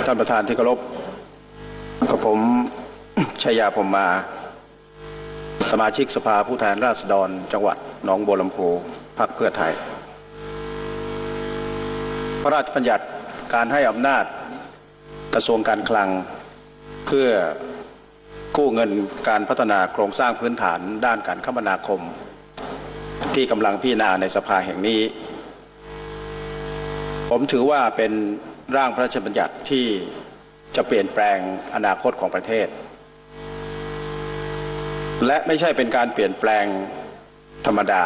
ท่านประธานที่เคารพกับผมชัยยาพรหมมาสมาชิกสภาผู้แทนราษฎรจังหวัดหนองบัวลำพูพรรคเพื่อไทยพระราชบัญญัติการให้อำนาจกระทรวงการคลังเพื่อกู้เงินการพัฒนาโครงสร้างพื้นฐานด้านการคมนาคมที่กำลังพิจารณาในสภาแห่งนี้ผมถือว่าเป็นร่างพระราชบัญญัติที่จะเปลี่ยนแปลงอนาคตของประเทศและไม่ใช่เป็นการเปลี่ยนแปลงธรรมดา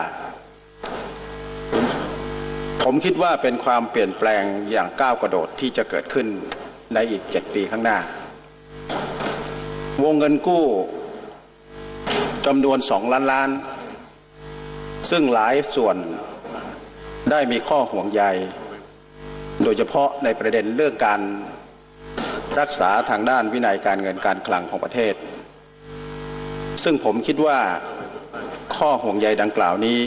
ผมคิดว่าเป็นความเปลี่ยนแปลงอย่างก้าวกระโดดที่จะเกิดขึ้นในอีก7 ปีข้างหน้าวงเงินกู้จำนวน2 ล้านล้านซึ่งหลายส่วนได้มีข้อห่วงใยโดยเฉพาะในประเด็นเรื่องการรักษาทางด้านวินัยการเงินการคลังของประเทศซึ่งผมคิดว่าข้อห่วงใยดังกล่าวนี้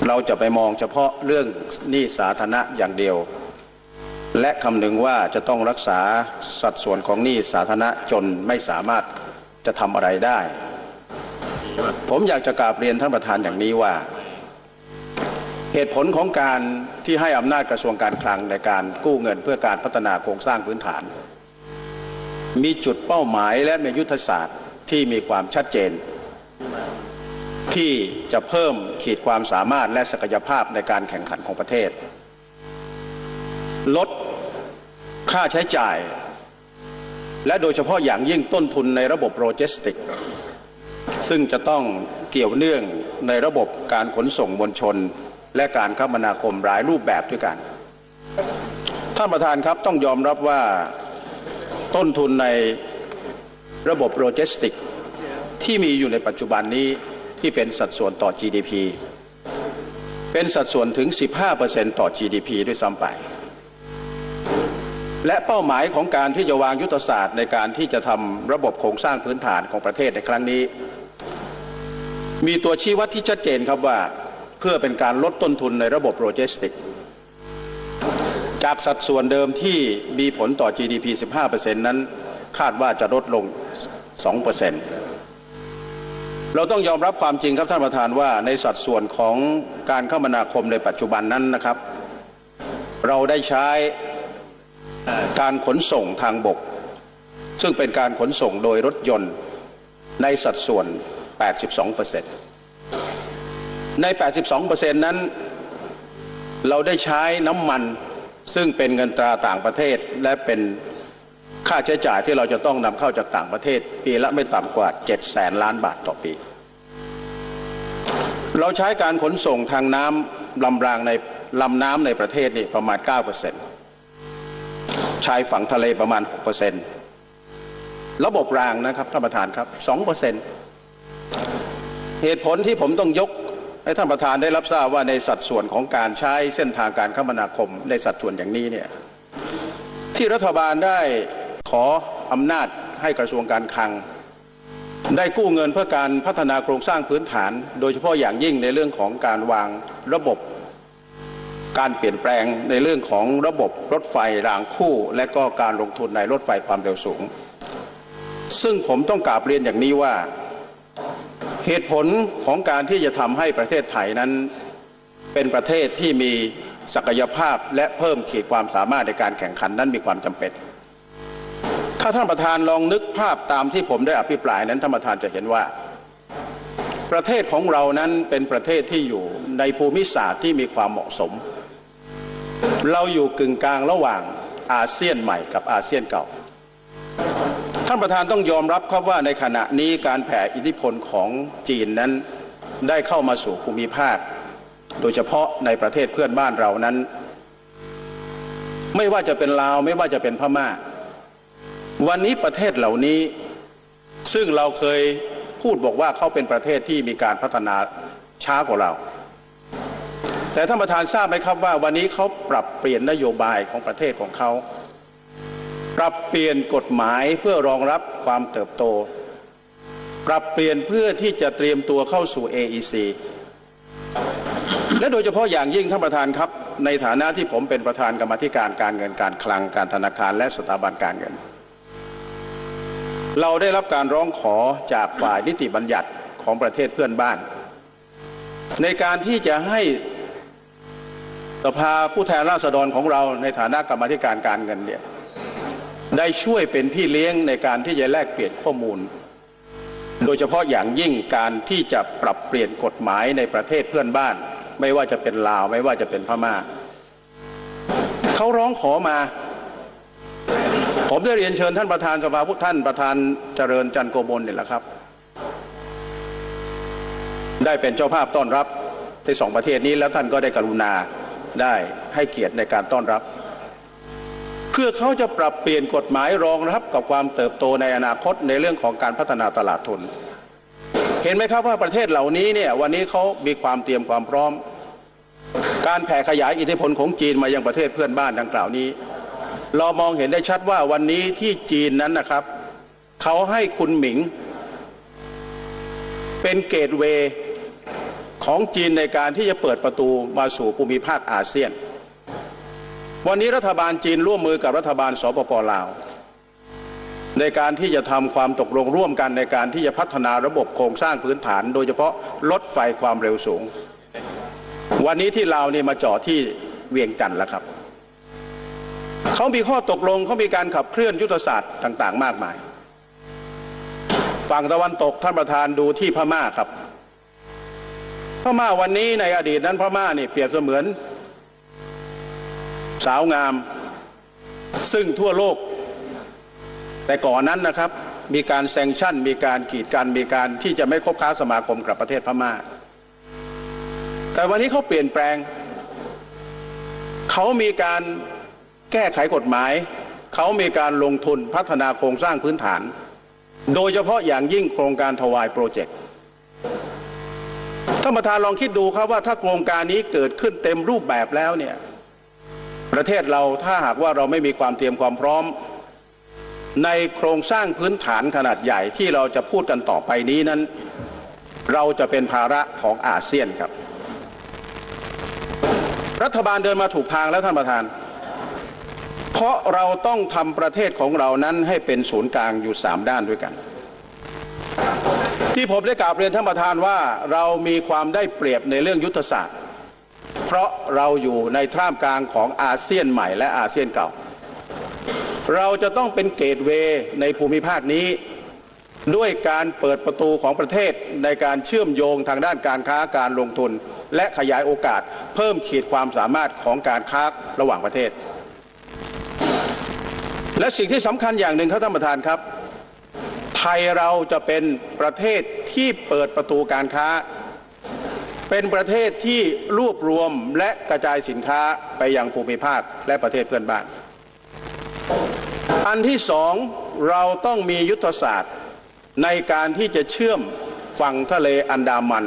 เราจะไปมองเฉพาะเรื่องหนี้สาธารณะอย่างเดียวและคำนึงว่าจะต้องรักษาสัดส่วนของหนี้สาธารณะจนไม่สามารถจะทำอะไรได้ผมอยากจะกราบเรียนท่านประธานอย่างนี้ว่าเหตุผลของการที่ให้อำนาจกระทรวงการคลังในการกู้เงินเพื่อการพัฒนาโครงสร้างพื้นฐานมีจุดเป้าหมายและมียุทธศาสตร์ที่มีความชัดเจนที่จะเพิ่มขีดความสามารถและศักยภาพในการแข่งขันของประเทศลดค่าใช้จ่ายและโดยเฉพาะอย่างยิ่งต้นทุนในระบบโลจิสติกส์ซึ่งจะต้องเกี่ยวเนื่องในระบบการขนส่งมวลชนและการคมนาคมหลายรูปแบบด้วยกันท่านประธานครับต้องยอมรับว่าต้นทุนในระบบโลจิสติกส์ที่มีอยู่ในปัจจุบันนี้ที่เป็นสัดส่วนต่อ GDP เป็นสัดส่วนถึง 15% ต่อ GDP ด้วยซ้ำไปและเป้าหมายของการที่จะวางยุทธศาสตร์ในการที่จะทำระบบโครงสร้างพื้นฐานของประเทศในครั้งนี้มีตัวชี้วัดที่ชัดเจนครับว่าเพื่อเป็นการลดต้นทุนในระบบโลจิสติกส์จากสัดส่วนเดิมที่มีผลต่อ GDP 15% นั้นคาดว่าจะลดลง 2%เราต้องยอมรับความจริงครับท่านประธานว่าในสัดส่วนของการคมนาคมในปัจจุบันนั้นนะครับเราได้ใช้การขนส่งทางบกซึ่งเป็นการขนส่งโดยรถยนต์ในสัดส่วน 82% ใน 82% นั้นเราได้ใช้น้ำมันซึ่งเป็นเงินตราต่างประเทศและเป็นค่าใช้จ่ายที่เราจะต้องนำเข้าจากต่างประเทศปีละไม่ต่ำกว่า 700,000 ล้านบาทต่อปีเราใช้การขนส่งทางน้ำลำน้ำในประเทศนี่ประมาณ 9% ชายฝั่งทะเลประมาณ 6% ระบบรางนะครับท่านประธานครับ 2% เหตุผลที่ผมต้องยกให้ท่านประธานได้รับทราบว่าในสัดส่วนของการใช้เส้นทางการคมนาคมในสัดส่วนอย่างนี้เนี่ยที่รัฐบาลได้ขออำนาจให้กระทรวงการคลังได้กู้เงินเพื่อการพัฒนาโครงสร้างพื้นฐานโดยเฉพาะอย่างยิ่งในเรื่องของการวางระบบการเปลี่ยนแปลงในเรื่องของระบบรถไฟรางคู่และก็การลงทุนในรถไฟความเร็วสูงซึ่งผมต้องกราบเรียนอย่างนี้ว่าเหตุผลของการที่จะทำให้ประเทศไทยนั้นเป็นประเทศที่มีศักยภาพและเพิ่มขีดความสามารถในการแข่งขันนั้นมีความจำเป็นถ้าท่านประธานลองนึกภาพตามที่ผมได้อภิปรายนั้นท่านประธานจะเห็นว่าประเทศของเรานั้นเป็นประเทศที่อยู่ในภูมิศาสตร์ที่มีความเหมาะสมเราอยู่กึ่งกลางระหว่างอาเซียนใหม่กับอาเซียนเก่าท่านประธานต้องยอมรับครับว่าในขณะนี้การแผ่อิทธิพลของจีนนั้นได้เข้ามาสู่ภูมิภาคโดยเฉพาะในประเทศเพื่อนบ้านเรานั้นไม่ว่าจะเป็นลาวไม่ว่าจะเป็นพม่าวันนี้ประเทศเหล่านี้ซึ่งเราเคยพูดบอกว่าเขาเป็นประเทศที่มีการพัฒนาช้ากว่าเราแต่ท่านประธานทราบไหมครับว่าวันนี้เขาปรับเปลี่ยนนโยบายของประเทศของเขาปรับเปลี่ยนกฎหมายเพื่อรองรับความเติบโตปรับเปลี่ยนเพื่อที่จะเตรียมตัวเข้าสู่ AEC และโดยเฉพาะอย่างยิ่งท่านประธานครับ ในฐานะที่ผมเป็นประธานกรรมาธิการการเงินการคลังการธนาคารและสถาบันการเงินเราได้รับการร้องขอจากฝ่ายนิติบัญญัติของประเทศเพื่อนบ้านในการที่จะให้สภาผู้แทนราษฎรของเราในฐานะกรรมาธิการการเงินเนี่ยได้ช่วยเป็นพี่เลี้ยงในการที่จะแลกเปลี่ยนข้อมูลโดยเฉพาะอย่างยิ่งการที่จะปรับเปลี่ยนกฎหมายในประเทศเพื่อนบ้านไม่ว่าจะเป็นลาวไม่ว่าจะเป็นพม่าเขาร้องขอมาผมได้เรียนเชิญท่านประธานสภาผู้ท่านประธานเจริญจันทร์โกมลนี่แหละครับได้เป็นเจ้าภาพต้อนรับที่สองประเทศนี้แล้วท่านก็ได้กรุณาได้ให้เกียรติในการต้อนรับเพื่อเขาจะปรับเปลี่ยนกฎหมายรองรับกับความเติบโตในอนาคตในเรื่องของการพัฒนาตลาดทุนเห็นไหมครับว่าประเทศเหล่านี้เนี่ยวันนี้เขามีความเตรียมความพร้อมการแผ่ขยายอิทธิพลของจีนมายังประเทศเพื่อนบ้านดังกล่าวนี้เรามองเห็นได้ชัดว่าวันนี้ที่จีนนั้นนะครับเขาให้คุณหมิงเป็นเกตเวย์ของจีนในการที่จะเปิดประตูมาสู่ภูมิภาคอาเซียนวันนี้รัฐบาลจีนร่วมมือกับรัฐบาลสปป.ลาวในการที่จะทำความตกลงร่วมกันในการที่จะพัฒนาระบบโครงสร้างพื้นฐานโดยเฉพาะรถไฟความเร็วสูงวันนี้ที่ลาวนี่มาจอดที่เวียงจันทร์แล้วครับเขามีข้อตกลงเขามีการขับเคลื่อนยุทธศาสตร์ต่างๆมากมายฝั่งตะวันตกท่านประธานดูที่พม่าครับพม่าวันนี้ในอดีตนั้นพม่านี่เปรียบเสมือนสาวงามซึ่งทั่วโลกแต่ก่อนนั้นนะครับมีการแซงชั่นมีการกีดกันมีการที่จะไม่คบค้าสมาคมกับประเทศพม่าแต่วันนี้เขาเปลี่ยนแปลงเขามีการแก้ไขกฎหมายเขามีการลงทุนพัฒนาโครงสร้างพื้นฐานโดยเฉพาะอย่างยิ่งโครงการทวายโปรเจกต์ท่านประธานลองคิดดูครับว่าถ้าโครงการนี้เกิดขึ้นเต็มรูปแบบแล้วเนี่ยประเทศเราถ้าหากว่าเราไม่มีความเตรียมความพร้อมในโครงสร้างพื้นฐานขนาดใหญ่ที่เราจะพูดกันต่อไปนี้นั้นเราจะเป็นภาระของอาเซียนครับรัฐบาลเดินมาถูกทางแล้วท่านประธานเพราะเราต้องทำประเทศของเรานั้นให้เป็นศูนย์กลางอยู่3ด้านด้วยกันที่ผมได้กราบเรียนท่านประธานว่าเรามีความได้เปรียบในเรื่องยุทธศาสตร์เพราะเราอยู่ในท่ามกลางของอาเซียนใหม่และอาเซียนเก่าเราจะต้องเป็นเกตเวย์ในภูมิภาคนี้ด้วยการเปิดประตูของประเทศในการเชื่อมโยงทางด้านการค้าการลงทุนและขยายโอกาสเพิ่มขีดความสามารถของการค้าระหว่างประเทศและสิ่งที่สำคัญอย่างหนึ่งครับท่านประธานครับไทยเราจะเป็นประเทศที่เปิดประตูการค้าเป็นประเทศที่รวบรวมและกระจายสินค้าไปยังภูมิภาคและประเทศเพื่อนบ้านอันที่สองเราต้องมียุทธศาสตร์ในการที่จะเชื่อมฝั่งทะเลอันดามัน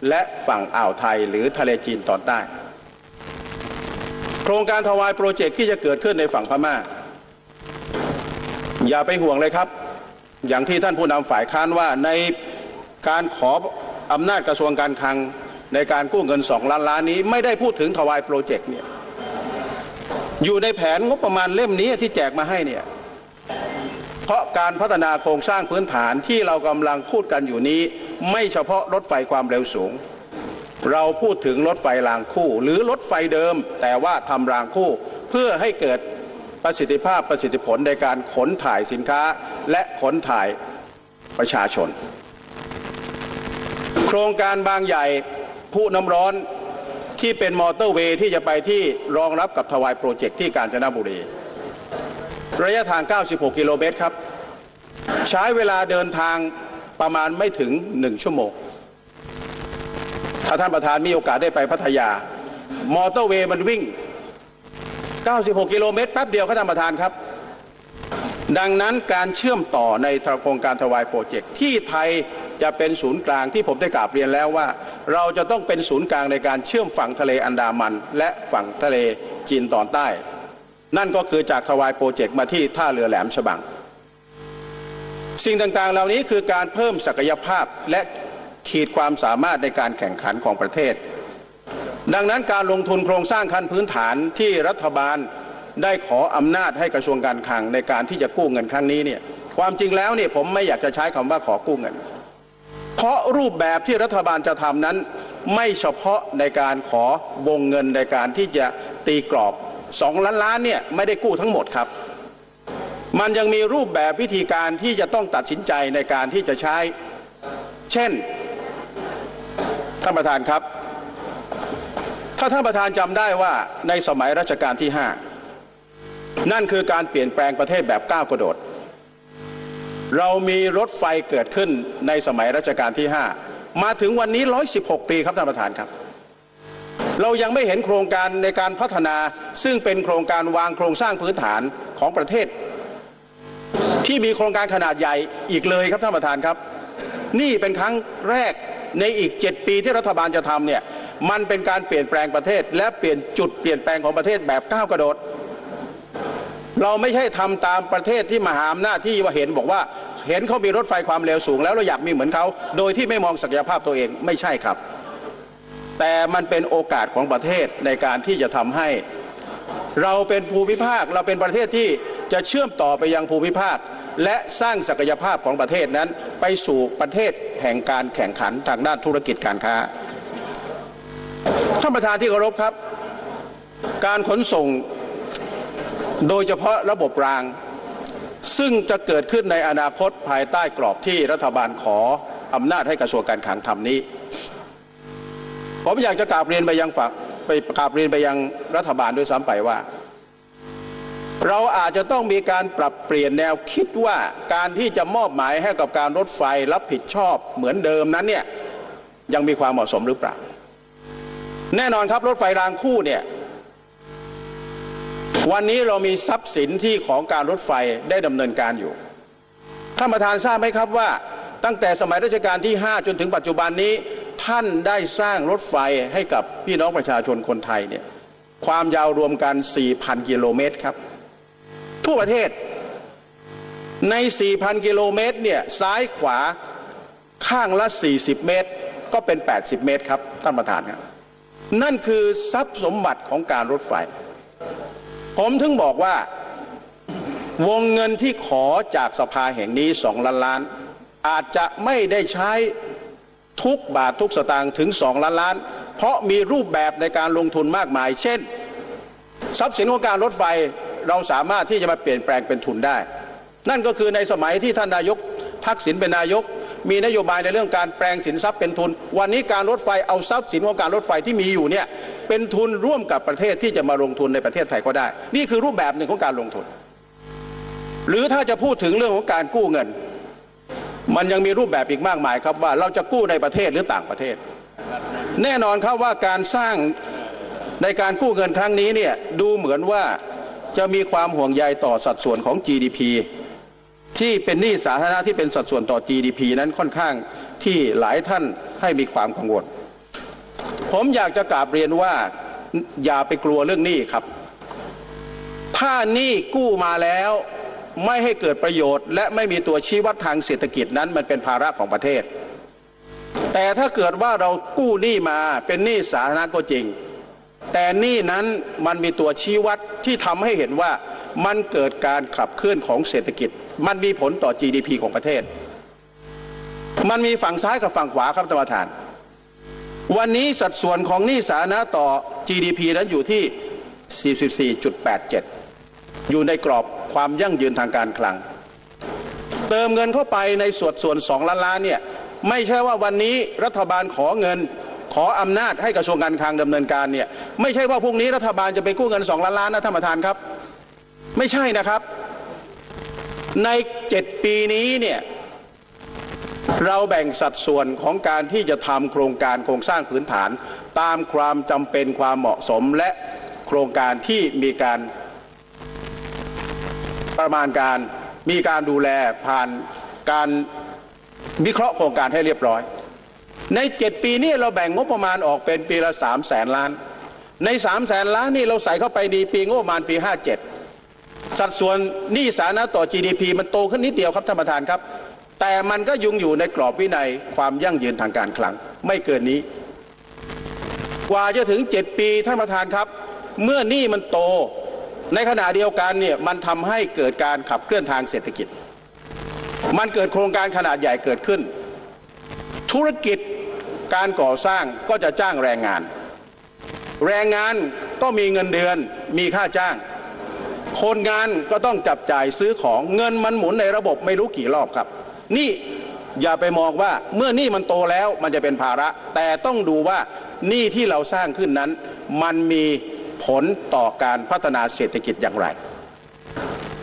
และฝั่งอ่าวไทยหรือทะเลจีนตอนใต้โครงการทวายโปรเจกต์ที่จะเกิดขึ้นในฝั่งพม่าอย่าไปห่วงเลยครับอย่างที่ท่านผู้นำฝ่ายค้านว่าในการขออำนาจกระทรวงการคลังในการกู้เงิน2 ล้านล้านนี้ไม่ได้พูดถึงทวายโปรเจกต์เนี่ยอยู่ในแผนงบประมาณเล่มนี้ที่แจกมาให้เนี่ยเพราะการพัฒนาโครงสร้างพื้นฐานที่เรากำลังพูดกันอยู่นี้ไม่เฉพาะรถไฟความเร็วสูงเราพูดถึงรถไฟรางคู่หรือรถไฟเดิมแต่ว่าทำรางคู่เพื่อให้เกิดประสิทธิภาพประสิทธิผลในการขนถ่ายสินค้าและขนถ่ายประชาชนโครงการบางใหญ่ผู้น้ำร้อนที่เป็นมอเตอร์เวย์ที่จะไปที่รองรับกับทวายโปรเจกต์ที่กาญจนบุรีระยะทาง96 กิโลเมตรครับใช้เวลาเดินทางประมาณไม่ถึง1 ชั่วโมงถ้าท่านประธานมีโอกาสได้ไปพัทยามอเตอร์เวย์มันวิ่ง96 กิโลเมตรแป๊บเดียวครับท่านประธานครับดังนั้นการเชื่อมต่อในโครงการทวายโปรเจกต์ที่ไทยจะเป็นศูนย์กลางที่ผมได้กราบเรียนแล้วว่าเราจะต้องเป็นศูนย์กลางในการเชื่อมฝั่งทะเลอันดามันและฝั่งทะเลจีนตอนใต้นั่นก็คือจากทวายโปรเจกต์มาที่ท่าเรือแหลมฉบังสิ่งต่างๆเหล่านี้คือการเพิ่มศักยภาพและขีดความสามารถในการแข่งขันของประเทศ ดังนั้นการลงทุนโครงสร้างขั้นพื้นฐานที่รัฐบาลได้ขออำนาจให้กระทรวงการคลังในการที่จะกู้เงินครั้งนี้เนี่ยความจริงแล้วเนี่ยผมไม่อยากจะใช้คำว่าขอกู้เงินเพราะรูปแบบที่รัฐบาลจะทำนั้นไม่เฉพาะในการขอวงเงินในการที่จะตีกรอบ2 ล้านล้านเนี่ยไม่ได้กู้ทั้งหมดครับมันยังมีรูปแบบวิธีการที่จะต้องตัดสินใจในการที่จะใช้เช่นท่านประธานครับถ้าท่านประธานจำได้ว่าในสมัยรัชกาลที่5นั่นคือการเปลี่ยนแปลงประเทศแบบก้าวกระโดดเรามีรถไฟเกิดขึ้นในสมัยรัชกาลที่5มาถึงวันนี้116 ปีครับท่านประธานครับเรายังไม่เห็นโครงการในการพัฒนาซึ่งเป็นโครงการวางโครงสร้างพื้นฐานของประเทศที่มีโครงการขนาดใหญ่อีกเลยครับท่านประธานครับนี่เป็นครั้งแรกในอีก7 ปีที่รัฐบาลจะทำเนี่ยมันเป็นการเปลี่ยนแปลงประเทศและเปลี่ยนจุดเปลี่ยนแปลงของประเทศแบบก้าวกระโดดเราไม่ใช่ทำตามประเทศที่มหาอำนาจที่ว่าเห็นบอกว่าเห็นเขามีรถไฟความเร็วสูงแล้วเราอยากมีเหมือนเขาโดยที่ไม่มองศักยภาพตัวเองไม่ใช่ครับแต่มันเป็นโอกาสของประเทศในการที่จะทำให้เราเป็นภูมิภาคเราเป็นประเทศที่จะเชื่อมต่อไปยังภูมิภาคและสร้างศักยภาพของประเทศนั้นไปสู่ประเทศแห่งการแข่งขันทางด้านธุรกิจการค้าท่านประธานที่เคารพครับการขนส่งโดยเฉพาะระบบรางซึ่งจะเกิดขึ้นในอนาคตภายใต้กรอบที่รัฐบาลขออำนาจให้กระทรวงการคลังทำนี้ผมอยากจะกราบเรียนไปยังรัฐบาลด้วยซ้ำไปว่าเราอาจจะต้องมีการปรับเปลี่ยนแนวคิดว่าการที่จะมอบหมายให้กับการรถไฟรับผิดชอบเหมือนเดิมนั้นเนี่ยยังมีความเหมาะสมหรือเปล่าแน่นอนครับรถไฟรางคู่เนี่ยวันนี้เรามีทรัพย์สินที่ของการรถไฟได้ดำเนินการอยู่ท่านประธานทราบไหมครับว่าตั้งแต่สมัยรัชกาลที่5จนถึงปัจจุบันนี้ท่านได้สร้างรถไฟให้กับพี่น้องประชาชนคนไทยเนี่ยความยาวรวมกัน 4,000 กิโลเมตรครับทั่วประเทศใน 4,000 กิโลเมตรเนี่ยซ้ายขวาข้างละ40 เมตรก็เป็น80 เมตรครับท่านประธานครับนั่นคือทรัพย์สมบัติของการรถไฟผมถึงบอกว่าวงเงินที่ขอจากสภาแห่งนี้2 ล้านล้านอาจจะไม่ได้ใช้ทุกบาททุกสตางค์ถึง2 ล้านล้านเพราะมีรูปแบบในการลงทุนมากมายเช่นทรัพย์สินของการรถไฟเราสามารถที่จะมาเปลี่ยนแปลงเป็นทุนได้นั่นก็คือในสมัยที่ท่านนายกทักษิณเป็นนายกมีนโยบายในเรื่องการแปลงสินทรัพย์เป็นทุนวันนี้การรถไฟเอาทรัพย์สินของการรถไฟที่มีอยู่เนี่ยเป็นทุนร่วมกับประเทศที่จะมาลงทุนในประเทศไทยก็ได้นี่คือรูปแบบหนึ่งของการลงทุนหรือถ้าจะพูดถึงเรื่องของการกู้เงินมันยังมีรูปแบบอีกมากมายครับว่าเราจะกู้ในประเทศหรือต่างประเทศแน่นอนครับว่าการสร้างในการกู้เงินครั้งนี้เนี่ยดูเหมือนว่าจะมีความห่วงใยต่อสัดส่วนของ GDP ที่เป็นหนี้สาธารณะที่เป็นสัดส่วนต่อ GDP นั้นค่อนข้างที่หลายท่านให้มีความกังวลผมอยากจะกราบเรียนว่าอย่าไปกลัวเรื่องหนี้ครับถ้าหนี้กู้มาแล้วไม่ให้เกิดประโยชน์และไม่มีตัวชี้วัดทางเศรษฐกิจนั้นมันเป็นภาระของประเทศแต่ถ้าเกิดว่าเรากู้หนี้มาเป็นหนี้สาธารณะก็จริงแต่หนี้นั้นมันมีตัวชี้วัดที่ทำให้เห็นว่ามันเกิดการขับเคลื่อนของเศรษฐกิจมันมีผลต่อ GDP ของประเทศมันมีฝั่งซ้ายกับฝั่งขวาครับท่านประธานวันนี้สัดส่วนของหนี้สาธารณะต่อ GDP นั้นอยู่ที่ 44.87 อยู่ในกรอบความยั่งยืนทางการคลังเติมเงินเข้าไปในส่วน2 ล้านล้านเนี่ยไม่ใช่ว่าวันนี้รัฐบาลขอเงินขออำนาจให้กระทรวงการคลังดำเนินการเนี่ยไม่ใช่ว่าพรุ่งนี้รัฐบาลจะไปกู้เงิน2 ล้านล้านนะท่านประธานครับไม่ใช่นะครับใน7 ปีนี้เนี่ยเราแบ่งสัดส่วนของการที่จะทำโครงการโครงสร้างพื้นฐานตามความจำเป็นความเหมาะสมและโครงการที่มีการประมาณการมีการดูแลผ่านการวิเคราะห์โครงการให้เรียบร้อยใน7 ปีนี้เราแบ่งงบประมาณออกเป็นปีละ300,000 ล้านใน300,000 ล้านนี่เราใส่เข้าไปในปีงบประมาณปี57สัดส่วนหนี้สาธารณะต่อ GDP มันโตขึ้นนิดเดียวครับท่านประธานครับแต่มันก็อยู่ในกรอบวินัยความยั่งยืนทางการคลังไม่เกินนี้ กว่าจะถึง7 ปีท่านประธานครับเมื่อหนี้มันโตในขณะเดียวกันเนี่ยมันทำให้เกิดการขับเคลื่อนทางเศรษฐกิจมันเกิดโครงการขนาดใหญ่เกิดขึ้นธุรกิจการก่อสร้างก็จะจ้างแรงงานก็มีเงินเดือนมีค่าจ้างคนงานก็ต้องจับจ่ายซื้อของเงินมันหมุนในระบบไม่รู้กี่รอบครับนี่อย่าไปมองว่าเมื่อหนี้มันโตแล้วมันจะเป็นภาระแต่ต้องดูว่าหนี้ที่เราสร้างขึ้นนั้นมันมีผลต่อการพัฒนาเศรษฐกิจอย่างไร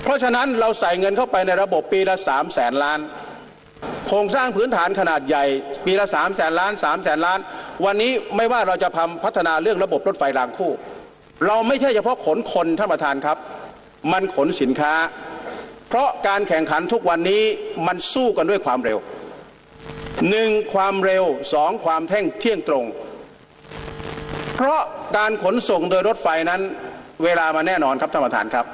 เพราะฉะนั้นเราใส่เงินเข้าไปในระบบปีละ300,000 ล้านโครงสร้างพื้นฐานขนาดใหญ่ปีละ300,000 ล้าน300,000 ล้านวันนี้ไม่ว่าเราจะพัฒนาเรื่องระบบรถไฟรางคู่เราไม่ใช่เฉพาะขนคนท่านประธานครับมันขนสินค้าเพราะการแข่งขันทุกวันนี้มันสู้กันด้วยความเร็ว1ความเร็ว2ความเที่ยงตรงเพราะการขนส่งโดยรถไฟนั้นเวลามาแน่นอนครับท่านประธานครับ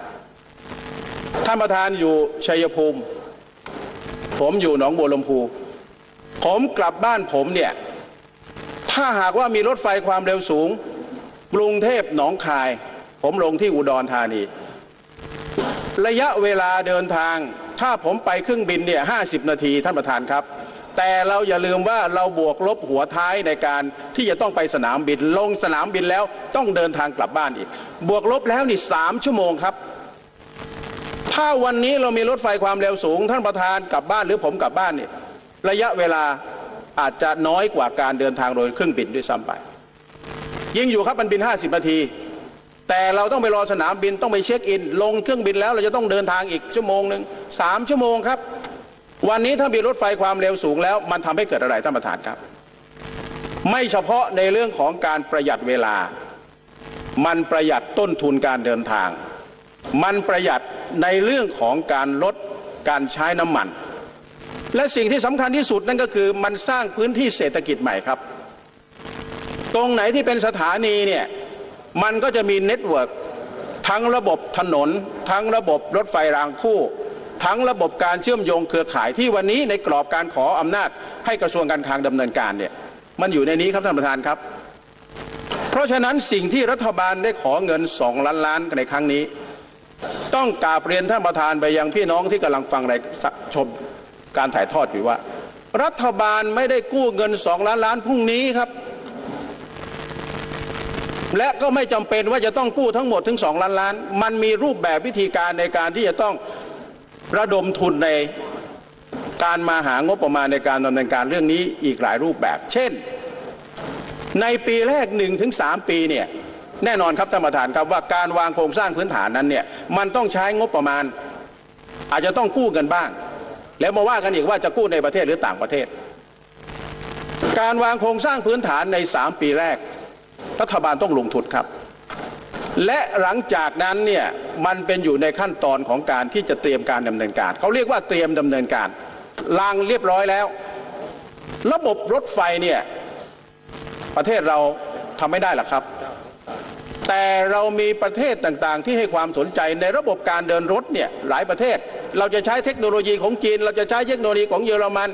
ท่านประธานอยู่ชัยภูมิผมอยู่หนองบัวลำพูผมกลับบ้านผมเนี่ยถ้าหากว่ามีรถไฟความเร็วสูงกรุงเทพหนองคายผมลงที่อุดรธานีระยะเวลาเดินทางถ้าผมไปเครื่องบินเนี่ย50 นาทีท่านประธานครับแต่เราอย่าลืมว่าเราบวกลบหัวท้ายในการที่จะต้องไปสนามบินลงสนามบินแล้วต้องเดินทางกลับบ้านอีกบวกลบแล้วนี่3 ชั่วโมงครับถ้าวันนี้เรามีรถไฟความเร็วสูงท่านประธานกลับบ้านหรือผมกลับบ้านเนี่ยระยะเวลาอาจจะน้อยกว่าการเดินทางโดยเครื่องบินด้วยซ้ำไปยิ่งอยู่ครับมันบิน50 นาทีแต่เราต้องไปรอสนามบินต้องไปเช็คอินลงเครื่องบินแล้วเราจะต้องเดินทางอีก1 ชั่วโมง3 ชั่วโมงครับวันนี้ถ้ามีรถไฟความเร็วสูงแล้วมันทำให้เกิดอะไรท่านประธานครับไม่เฉพาะในเรื่องของการประหยัดเวลามันประหยัดต้นทุนการเดินทางมันประหยัดในเรื่องของการลดการใช้น้ำมันและสิ่งที่สำคัญที่สุดนั่นก็คือมันสร้างพื้นที่เศรษฐกิจใหม่ครับตรงไหนที่เป็นสถานีเนี่ยมันก็จะมีเน็ตเวิร์กทั้งระบบถนนทั้งระบบรถไฟรางคู่ทั้งระบบการเชื่อมโยงเครือข่ายที่วันนี้ในกรอบการขออำนาจให้กระทรวงการคลังดำเนินการเนี่ยมันอยู่ในนี้ครับท่านประธานครับเพราะฉะนั้นสิ่งที่รัฐบาลได้ขอเงิน2 ล้านล้านในครั้งนี้ต้องกราบเรียนท่านประธานไปยังพี่น้องที่กำลังฟังในชมการถ่ายทอดอยู่ว่ารัฐบาลไม่ได้กู้เงิน2 ล้านล้านพรุ่งนี้ครับและก็ไม่จำเป็นว่าจะต้องกู้ทั้งหมดถึง2 ล้านล้านมันมีรูปแบบวิธีการในการที่จะต้องระดมทุนในการมาหางบประมาณในการดำเนินการเรื่องนี้อีกหลายรูปแบบเช่นในปีแรก1-3 ปีเนี่ยแน่นอนครับท่านประธานครับว่าการวางโครงสร้างพื้นฐานนั้นเนี่ยมันต้องใช้งบประมาณอาจจะต้องกู้กันบ้างแล้วมาว่ากันอีกว่าจะกู้ในประเทศหรือต่างประเทศการวางโครงสร้างพื้นฐานใน3 ปีแรกรัฐบาลต้องลงทุนครับและหลังจากนั้นเนี่ยมันเป็นอยู่ในขั้นตอนของการที่จะเตรียมการดำเนินการเขาเรียกว่าเตรียมดำเนินการรางเรียบร้อยแล้วระบบรถไฟเนี่ยประเทศเราทำไม่ได้หรอกครับแต่เรามีประเทศต่างๆที่ให้ความสนใจในระบบการเดินรถเนี่ยหลายประเทศเราจะใช้เทคโนโลยีของจีนเราจะใช้เทคโนโลยีของเยอรมัน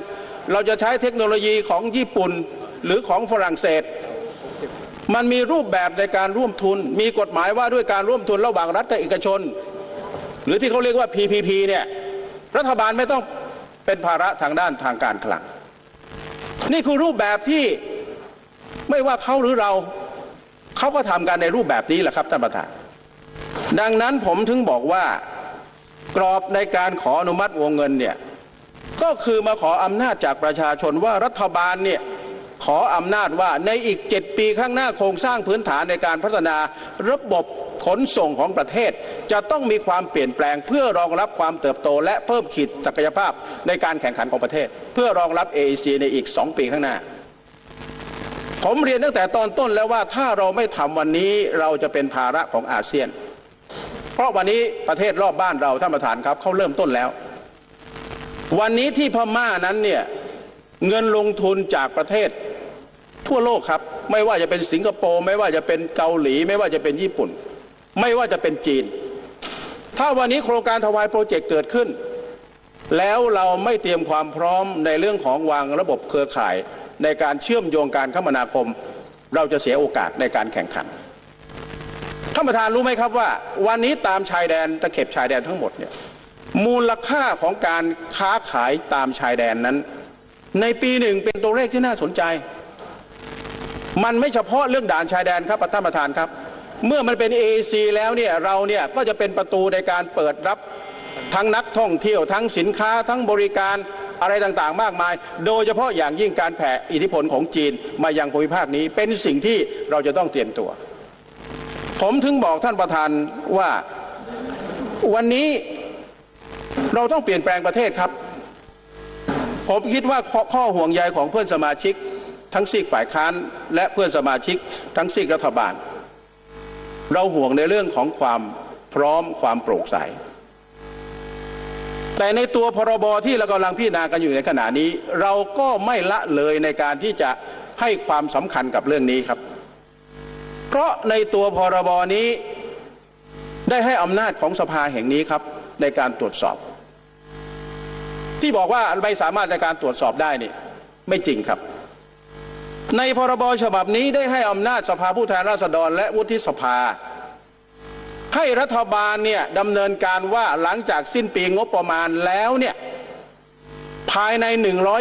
เราจะใช้เทคโนโลยีของญี่ปุ่นหรือของฝรั่งเศสมันมีรูปแบบในการร่วมทุนมีกฎหมายว่าด้วยการร่วมทุนระหว่างรัฐกับเอกชนหรือที่เขาเรียกว่า PPP เนี่ยรัฐบาลไม่ต้องเป็นภาระทางด้านทางการคลังนี่คือรูปแบบที่ไม่ว่าเขาหรือเราเขาก็ทำกันในรูปแบบนี้แหละครับท่านประธานดังนั้นผมถึงบอกว่ากรอบในการขออนุมัติวงเงินเนี่ยก็คือมาขออำนาจจากประชาชนว่ารัฐบาลเนี่ยขออำนาจว่าในอีก7 ปีข้างหน้าโครงสร้างพื้นฐานในการพัฒนาระบบขนส่งของประเทศจะต้องมีความเปลี่ยนแปลงเพื่อรองรับความเติบโตและเพิ่มขีดศักยภาพในการแข่งขันของประเทศเพื่อรองรับ AEC ในอีก2 ปีข้างหน้าผมเรียนตั้งแต่ตอนต้นแล้วว่าถ้าเราไม่ทำวันนี้เราจะเป็นภาระของอาเซียนเพราะวันนี้ประเทศรอบบ้านเราท่านประธานครับเขาเริ่มต้นแล้ววันนี้ที่พม่านั้นเนี่ยเงินลงทุนจากประเทศทั่วโลกครับไม่ว่าจะเป็นสิงคโปร์ไม่ว่าจะเป็นเกาหลีไม่ว่าจะเป็นญี่ปุ่นไม่ว่าจะเป็นจีนถ้าวันนี้โครงการทวายโปรเจกต์เกิดขึ้นแล้วเราไม่เตรียมความพร้อมในเรื่องของวางระบบเครือข่ายในการเชื่อมโยงการคมนาคม เราจะเสียโอกาสในการแข่งขันท่านประธานรู้ไหมครับว่าวันนี้ตามชายแดนตะเข็บชายแดนทั้งหมดเนี่ยมูลค่าของการค้าขายตามชายแดนนั้นในปีหนึ่งเป็นตัวเลขที่น่าสนใจมันไม่เฉพาะเรื่องด่านชายแดนครับท่านประธานครับเมื่อมันเป็น AEC แล้วเนี่ยเราเนี่ยก็จะเป็นประตูในการเปิดรับทั้งนักท่องเที่ยวทั้งสินค้าทั้งบริการอะไรต่างๆมากมายโดยเฉพาะอย่างยิ่งการแผ่อิทธิพลของจีนมายังภูมิภาคนี้เป็นสิ่งที่เราจะต้องเตรียมตัวผมถึงบอกท่านประธานว่าวันนี้เราต้องเปลี่ยนแปลงประเทศครับผมคิดว่าข้อห่วงใยของเพื่อนสมาชิกทั้งซีกฝ่ายค้านและเพื่อนสมาชิกทั้งซีกรัฐบาลเราห่วงในเรื่องของความพร้อมความโปร่งใสแต่ในตัวพรบที่เรากำลังพิจารณากันอยู่ในขณะนี้เราก็ไม่ละเลยในการที่จะให้ความสำคัญกับเรื่องนี้ครับเพราะในตัวพรบนี้ได้ให้อำนาจของสภาแห่งนี้ครับในการตรวจสอบที่บอกว่าไม่สามารถในการตรวจสอบได้นี่ไม่จริงครับในพรบฉบับนี้ได้ให้อำนาจสภาผู้แทนราษฎรและวุฒิสภาให้รัฐบาลเนี่ยดำเนินการว่าหลังจากสิ้นปีงบประมาณแล้วเนี่ยภายใน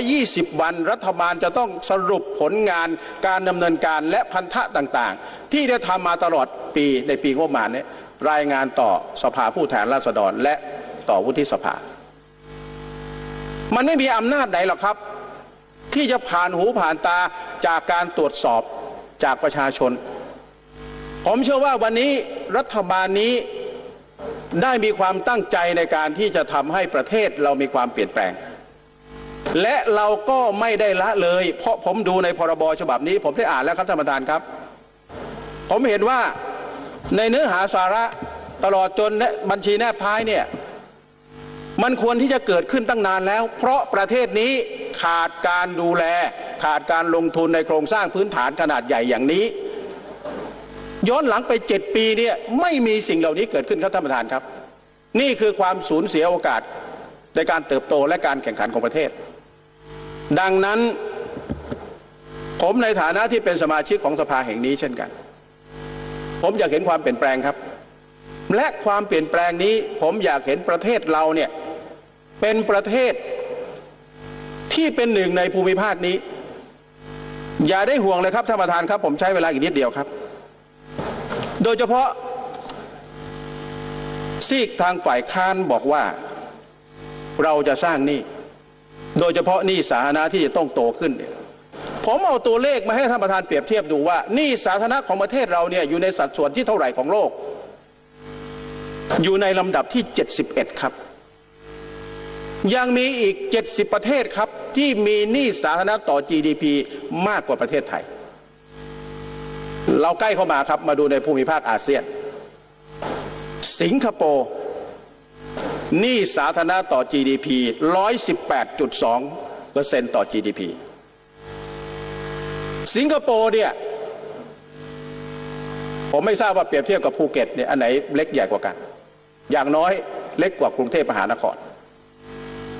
120วันรัฐบาลจะต้องสรุปผลงานการดำเนินการและพันธะต่างๆที่ได้ทำมาตลอดปีในปีงบประมาณนี้รายงานต่อสภาผู้แทนราษฎรและต่อวุฒิสภามันไม่มีอำนาจไหนหรอกครับที่จะผ่านหูผ่านตาจากการตรวจสอบจากประชาชนผมเชื่อว่าวันนี้รัฐบาลนี้ได้มีความตั้งใจในการที่จะทำให้ประเทศเรามีความเปลี่ยนแปลงและเราก็ไม่ได้ละเลยเพราะผมดูในพรบฉบับนี้ผมได้อ่านแล้วครับท่านประธานครับผมเห็นว่าในเนื้อหาสาระตลอดจนบัญชีแนบท้ายเนี่ยมันควรที่จะเกิดขึ้นตั้งนานแล้วเพราะประเทศนี้ขาดการดูแลขาดการลงทุนในโครงสร้างพื้นฐานขนาดใหญ่อย่างนี้ย้อนหลังไป7 ปีเนี่ยไม่มีสิ่งเหล่านี้เกิดขึ้นครับท่านประธานครับนี่คือความสูญเสียโอกาสในการเติบโตและการแข่งขันของประเทศดังนั้นผมในฐานะที่เป็นสมาชิกของสภาแห่งนี้เช่นกันผมอยากเห็นความเปลี่ยนแปลงครับและความเปลี่ยนแปลงนี้ผมอยากเห็นประเทศเราเนี่ยเป็นประเทศที่เป็นหนึ่งในภูมิภาคนี้อย่าได้ห่วงเลยครับท่านประธานครับผมใช้เวลาอีกนิดเดียวครับโดยเฉพาะซีกทางฝ่ายค้านบอกว่าเราจะสร้างหนี้โดยเฉพาะหนี้สาธารณะที่จะต้องโตขึ้นเนี่ยผมเอาตัวเลขมาให้ท่านประธานเปรียบเทียบดูว่าหนี้สาธารณะของประเทศเราเนี่ยอยู่ในสัดส่วนที่เท่าไหร่ของโลกอยู่ในลำดับที่71ครับยังมีอีก70ประเทศครับที่มีหนี้สาธารณะต่อ GDP มากกว่าประเทศไทยเราใกล้เข้ามาครับมาดูในภูมิภาคอาเซียนสิงคโปร์หนี้สาธารณะต่อ GDP 118.2% ต่อ GDP สิงคโปร์เนี่ยผมไม่ทราบว่าเปรียบเทียบกับภูเก็ตเนี่ยอันไหนเล็กใหญ่กว่ากันอย่างน้อยเล็กกว่ากรุงเทพมหานคร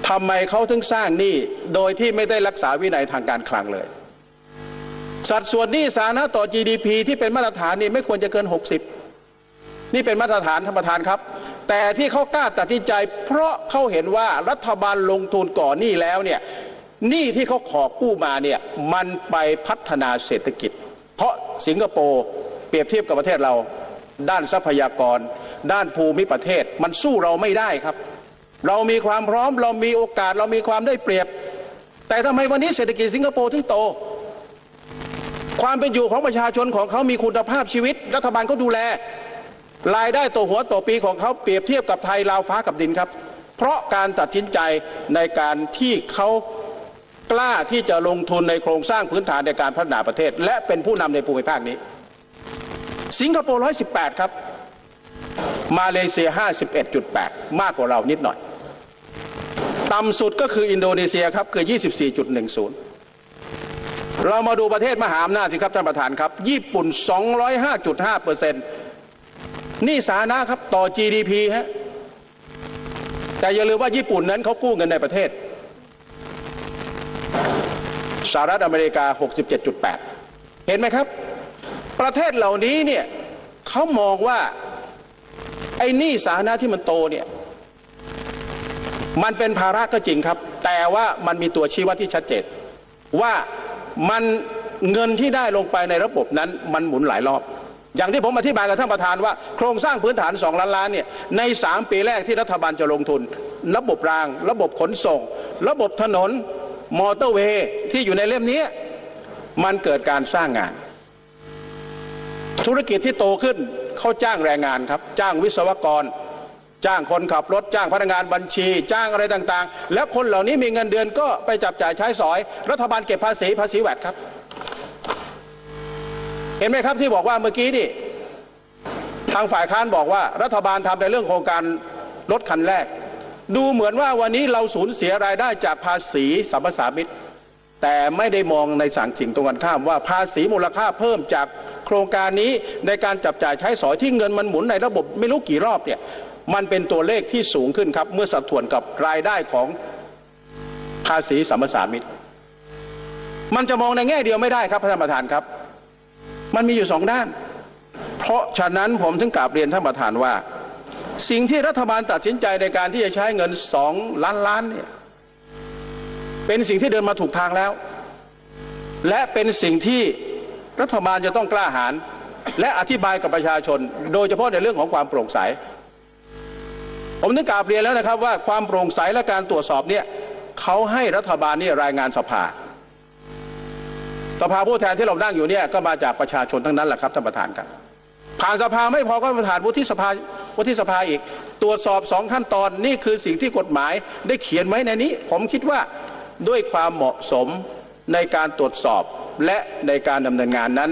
ทำไมเขาถึงสร้างหนี้โดยที่ไม่ได้รักษาวินัยทางการคลังเลยสัดส่วนหนี้สาธารณะต่อ GDP ที่เป็นมาตรฐานนี่ไม่ควรจะเกิน60นี่เป็นมาตรฐานท่านประธานครับแต่ที่เขากล้าตัดสินใจเพราะเขาเห็นว่ารัฐบาลลงทุนก่อหนี้แล้วเนี่ยหนี้ที่เขาขอกู้มาเนี่ยมันไปพัฒนาเศรษฐกิจเพราะสิงคโปร์เปรียบเทียบกับประเทศเราด้านทรัพยากรด้านภูมิประเทศมันสู้เราไม่ได้ครับเรามีความพร้อมเรามีโอกาสเรามีความได้เปรียบแต่ทำไมวันนี้เศรษฐกิจสิงคโปร์ถึงโตความเป็นอยู่ของประชาชนของเขามีคุณภาพชีวิตรัฐบาลก็ดูแลรายได้ต่อหัวต่อปีของเขาเปรียบเทียบกับไทยราวฟ้ากับดินครับเพราะการตัดสินใจในการที่เขากล้าที่จะลงทุนในโครงสร้างพื้นฐานในการพัฒนาประเทศและเป็นผู้นำในภูมิภาคนี้สิงคโปร์118ครับมาเลเซีย51.8มากกว่าเรานิดหน่อยต่ำสุดก็คืออินโดนีเซียครับคือ 24.10 เรามาดูประเทศมหาอำนาจสิครับท่านประธานครับญี่ปุ่น 205.5% นี่สาธารณะครับต่อ GDP ฮะแต่อย่าลืมว่าญี่ปุ่นนั้นเขากู้เงินในประเทศสหรัฐอเมริกา 67.8 เห็นไหมครับ ประเทศเหล่านี้เนี่ยเขามองว่าไอ้หนี้สาธารณะที่มันโตเนี่ยมันเป็นภาระก็จริงครับแต่ว่ามันมีตัวชี้วัดที่ชัดเจนว่ามันเงินที่ได้ลงไปในระบบนั้นมันหมุนหลายรอบอย่างที่ผมอธิบายกับท่านประธานว่าโครงสร้างพื้นฐาน2 ล้านล้านเนี่ยใน3 ปีแรกที่รัฐบาลจะลงทุนระบบรางระบบขนส่งระบบถนนมอเตอร์เวย์ที่อยู่ในเล่มนี้มันเกิดการสร้างงานธุรกิจที่โตขึ้นเขาจ้างแรงงานครับจ้างวิศวกรจ้างคนขับรถจ้างพนักงานบัญชีจ้างอะไรต่างๆแล้วคนเหล่านี้มีเงินเดือนก็ไปจับจ่ายใช้สอยรัฐบาลเก็บภาษีแวตครับเห็นไหมครับที่บอกว่าเมื่อกี้นี่ทางฝ่ายค้านบอกว่ารัฐบาลทำในเรื่องโครงการรถคันแรกดูเหมือนว่าวันนี้เราสูญเสียรายได้จากภาษีสัมปทานมิตรแต่ไม่ได้มองในสิ่งตรงกันข้ามว่าภาษีมูลค่าเพิ่มจากโครงการนี้ในการจับจ่ายใช้สอยที่เงินมันหมุนในระบบไม่รู้กี่รอบเนี่ยมันเป็นตัวเลขที่สูงขึ้นครับเมื่อสัดส่วนกับรายได้ของภาษีสัมปทานมิตรมันจะมองในแง่เดียวไม่ได้ครับท่านประธานครับมันมีอยู่2 ด้านเพราะฉะนั้นผมถึงกราบเรียนท่านประธานว่าสิ่งที่รัฐบาลตัดสินใจในการที่จะใช้เงิน2 ล้านล้านเนี่ยเป็นสิ่งที่เดินมาถูกทางแล้วและเป็นสิ่งที่รัฐบาลจะต้องกล้าหาญและอธิบายกับประชาชนโดยเฉพาะในเรื่องของความโปร่งใสผมถึงกราบเรียนแล้วนะครับว่าความโปร่งใสและการตรวจสอบเนี่ยเขาให้รัฐบาลนี่รายงานสภาผู้แทนที่เรานั่งอยู่เนี่ยก็มาจากประชาชนทั้งนั้นแหละครับท่านประธานครับผ่านสภาไม่พอก็ผ่านวุฒิสภาอีกตรวจสอบ2 ขั้นตอนนี่คือสิ่งที่กฎหมายได้เขียนไว้ในนี้ผมคิดว่าด้วยความเหมาะสมในการตรวจสอบและในการดำเนินงานนั้น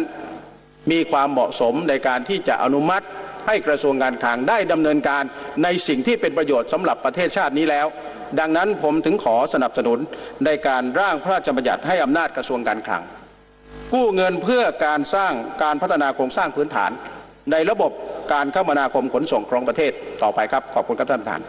มีความเหมาะสมในการที่จะอนุมัติให้กระทรวงการคลังได้ดำเนินการในสิ่งที่เป็นประโยชน์สำหรับประเทศชาตินี้แล้วดังนั้นผมถึงขอสนับสนุนในการร่างพระราชบัญญัติให้อำนาจกระทรวงการคลังกู้เงินเพื่อการพัฒนาโครงสร้างพื้นฐานในระบบการคมนาคมขนส่งของประเทศต่อไปครับขอบคุณครับท่านประธาน